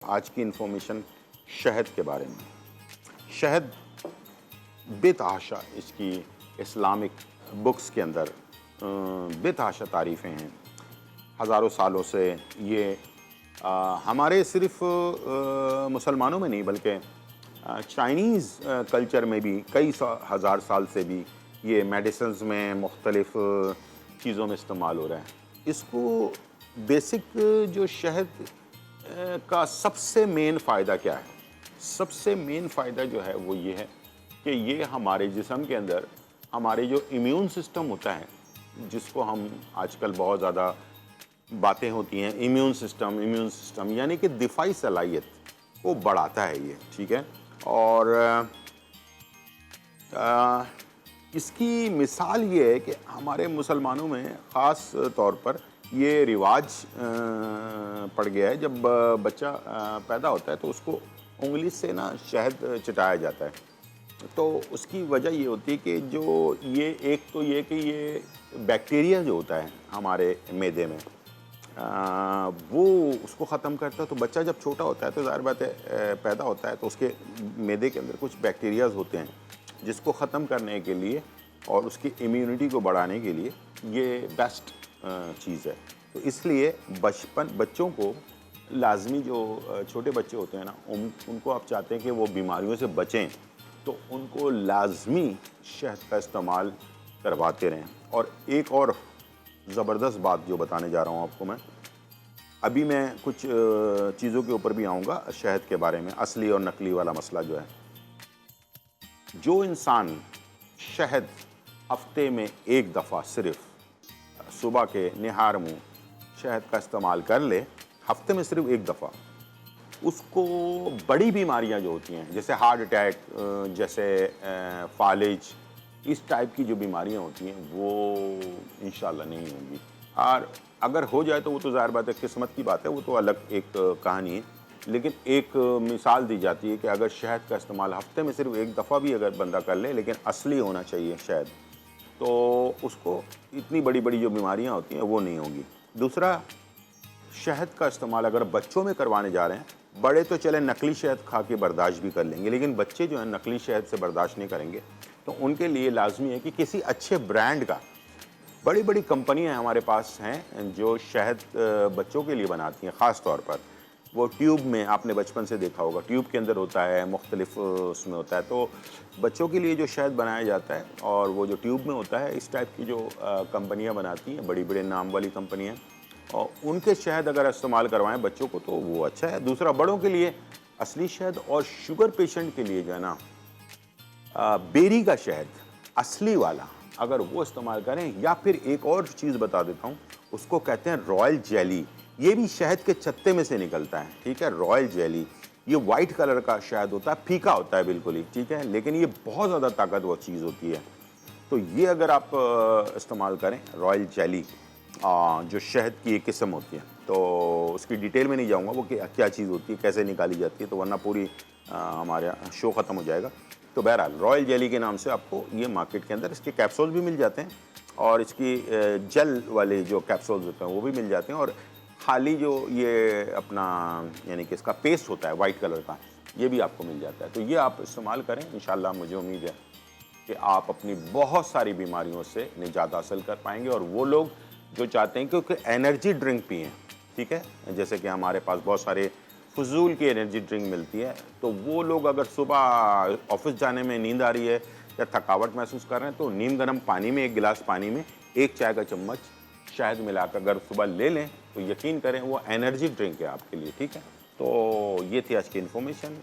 आज की इन्फॉर्मेशन शहद के बारे में। शहद बेतहाशा इसकी इस्लामिक बुक्स के अंदर बेतहाशा तारीफ़ें हैं। हज़ारों सालों से ये हमारे सिर्फ़ मुसलमानों में नहीं बल्कि चाइनीज़ कल्चर में भी कई हज़ार साल से भी ये मेडिसिन्स में मुख्तलिफ़ चीज़ों में इस्तेमाल हो रहा है। इसको बेसिक जो शहद का सबसे मेन फ़ायदा क्या है? सबसे मेन फ़ायदा जो है वो ये है कि ये हमारे जिस्म के अंदर हमारे जो इम्यून सिस्टम होता है, जिसको हम आजकल बहुत ज़्यादा बातें होती हैं, इम्यून सिस्टम यानी कि दिफाई सलाहियत को बढ़ाता है ये, ठीक है? और इसकी मिसाल ये है कि हमारे मुसलमानों में ख़ास तौर पर ये रिवाज पड़ गया है। जब बच्चा पैदा होता है तो उसको उंगली से ना शहद चटाया जाता है। तो उसकी वजह ये होती है कि जो ये एक तो ये कि ये बैक्टीरिया जो होता है हमारे मैदे में वो उसको ख़त्म करता है। तो बच्चा जब छोटा होता है तो ज़ाहिर बात है पैदा होता है तो उसके मैदे के अंदर कुछ बैक्टीरियाज़ होते हैं जिसको ख़त्म करने के लिए और उसकी इम्यूनिटी को बढ़ाने के लिए ये बेस्ट चीज़ है। तो इसलिए बच्चों को लाजमी जो छोटे बच्चे होते हैं ना उनको आप चाहते हैं कि वो बीमारियों से बचें तो उनको लाजमी शहद का इस्तेमाल करवाते रहें। और एक और ज़बरदस्त बात जो बताने जा रहा हूँ आपको अभी मैं कुछ चीज़ों के ऊपर भी आऊँगा शहद के बारे में, असली और नकली वाला मसला जो है। जो इंसान शहद हफ्ते में एक दफ़ा सिर्फ सुबह के निहार मुँह शहद का इस्तेमाल कर ले, हफ्ते में सिर्फ एक दफ़ा, उसको बड़ी बीमारियां जो होती हैं जैसे हार्ट अटैक, जैसे फालिज, इस टाइप की जो बीमारियां होती हैं वो इंशाल्लाह नहीं होंगी। और अगर हो जाए तो वो तो ज़ाहिर बात है किस्मत की बात है, वो तो अलग एक कहानी है। लेकिन एक मिसाल दी जाती है कि अगर शहद का इस्तेमाल हफ्ते में सिर्फ एक दफ़ा भी अगर बंदा कर ले, लेकिन असली होना चाहिए शहद, तो उसको इतनी बड़ी बड़ी जो बीमारियां होती हैं वो नहीं होंगी। दूसरा, शहद का इस्तेमाल अगर बच्चों में करवाने जा रहे हैं, बड़े तो चले नकली शहद खा के बर्दाश्त भी कर लेंगे, लेकिन बच्चे जो हैं नकली शहद से बर्दाश्त नहीं करेंगे, तो उनके लिए लाजमी है कि किसी अच्छे ब्रांड का, बड़ी बड़ी कंपनियां हमारे पास हैं जो शहद बच्चों के लिए बनाती हैं। ख़ास तौर पर वो ट्यूब में, आपने बचपन से देखा होगा, ट्यूब के अंदर होता है, मुख्तलिफ उसमें होता है। तो बच्चों के लिए जो शहद बनाया जाता है और वो जो ट्यूब में होता है, इस टाइप की जो कंपनियाँ बनाती हैं, बड़ी बड़े नाम वाली कंपनियाँ, और उनके शहद अगर इस्तेमाल करवाएं बच्चों को तो वो अच्छा है। दूसरा, बड़ों के लिए असली शहद और शुगर पेशेंट के लिए जो है ना बेरी का शहद असली वाला अगर वो इस्तेमाल करें, या फिर एक और चीज़ बता देता हूँ, उसको कहते हैं रॉयल जेली। ये भी शहद के चत्ते में से निकलता है, ठीक है। रॉयल जेली ये वाइट कलर का शहद होता है, फीका होता है बिल्कुल ही, ठीक है, लेकिन ये बहुत ज़्यादा ताकतवर चीज़ होती है। तो ये अगर आप इस्तेमाल करें रॉयल जेली, जो शहद की एक किस्म होती है, तो उसकी डिटेल में नहीं जाऊंगा वो क्या चीज़ होती है, कैसे निकाली जाती है, तो वरना पूरी हमारा शो ख़त्म हो जाएगा। तो बहरहाल रॉयल जेली के नाम से आपको ये मार्केट के अंदर इसके कैप्सूल भी मिल जाते हैं और इसकी जेल वाले जो कैप्सूल्स होते हैं वो भी मिल जाते हैं, और खाली जो ये अपना यानी कि इसका पेस्ट होता है वाइट कलर का, ये भी आपको मिल जाता है। तो ये आप इस्तेमाल करें, इंशाल्लाह मुझे उम्मीद है कि आप अपनी बहुत सारी बीमारियों से निजात हासिल कर पाएंगे। और वो लोग जो चाहते हैं क्योंकि एनर्जी ड्रिंक पिएँ, ठीक है, जैसे कि हमारे पास बहुत सारे फजूल की एनर्जी ड्रिंक मिलती है, तो वो लोग अगर सुबह ऑफिस जाने में नींद आ रही है या थकावट महसूस कर रहे हैं तो नीम गर्म पानी में, एक गिलास पानी में एक चाय का चम्मच शहद मिलाकर अगर सुबह ले लें तो यकीन करें वो एनर्जी ड्रिंक है आपके लिए, ठीक है। तो ये थी आज की इन्फॉर्मेशन।